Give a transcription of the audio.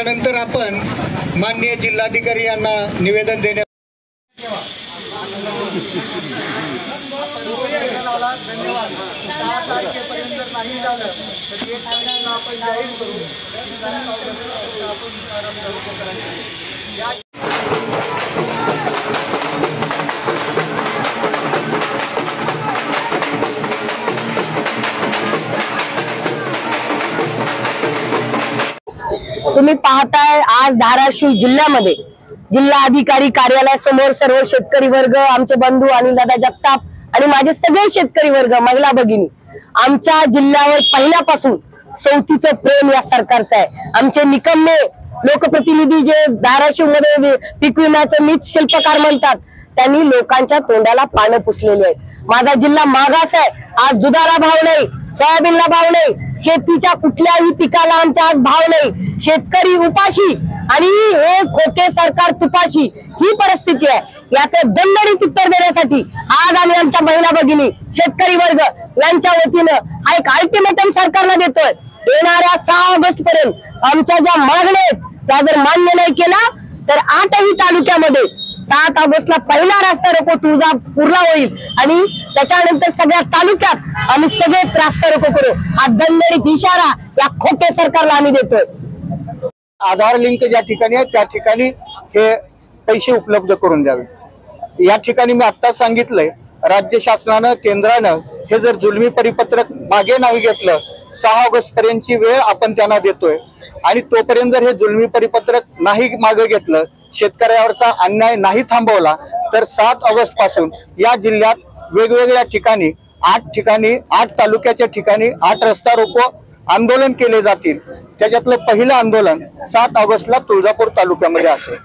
त्याच्यानंतर आपण माननीय जिल्हाधिकारी यांना निवेदन देण्यात धन्यवाद। 6 तारखेपर्यंत जर नाही झालं तर 1 तारखेला आपण जाहीर करू। तुम्ही पाहताय आज धाराशिव जिल्ह्यामध्ये जिल्हा अधिकारी कार्यालयासमोर सर्व शेतकरी वर्ग, आमचे बंधू अनिल दादा जगताप आणि माझे सगळे शेतकरी वर्ग, महिला भगिनी, आमच्या जिल्ह्यावर पहिल्यापासून सौतीचं प्रेम या सरकारचं आहे। आमचे निकम्मे लोकप्रतिनिधी जे धाराशिव मध्ये पीक विम्याचं मीच शिल्पकार म्हणतात, त्यांनी लोकांच्या तोंडाला पानं पुसलेली आहेत। माझा जिल्हा मागास आहे। आज दुधाला भाव नाही, सोयाबीनला भाव नाही, शेतीच्या कुठल्याही पिकाला आमचा आज भाव नाही, शेतकरी उपाशी आणि हे खोटे सरकार तुपाशी, ही परिस्थिती आहे। याचे दणदणीत उत्तर देण्यासाठी आज आम्ही आमच्या महिला भगिनी, शेतकरी वर्ग यांच्या वतीनं हा एक अल्टिमेटम सरकारला देतोय। येणाऱ्या 6 ऑगस्ट पर्यंत आमच्या ज्या मागण्या आहेत त्या जर मान्य नाही केला तर 8ही तालुक्यामध्ये 7 ऑगस्टला पहिला रास्ता रोको तुळजापूरला होईल आणि त्याच्यानंतर सगळ्या तालुक्यात आम्ही सगळे रास्ता रोको करू। हा दणदणीत इशारा या खोटे सरकारला आम्ही देतोय। आधार लिंक ज्या ठिकाणी आहे त्या ठिकाणी हे पैसे उपलब्ध करून द्यावे। या ठिकाणी मी आता सांगितलंय, राज्य शासनानं, केंद्रानं हे जर जुलमी परिपत्रक मागे नाही घेतलं, 6 ऑगस्ट पर्यंतची वेळ आपण त्यांना देतोय आणि तोपर्यंत जर हे जुलमी परिपत्रक नाही मागे घेतलं, शेतकऱ्यावरचा अन्याय नाही थांबवला तर 7 ऑगस्ट पासून या जिल्ह्यात वेगवेगळ्या ठिकाणी 8 तालुक्याच्या ठिकाणी 8 रस्ता रोको आंदोलन केले जातील। त्याच्यातलं पहिलं आंदोलन 7 ऑगस्टला तुळजापूर तालुक्यामध्ये असेल।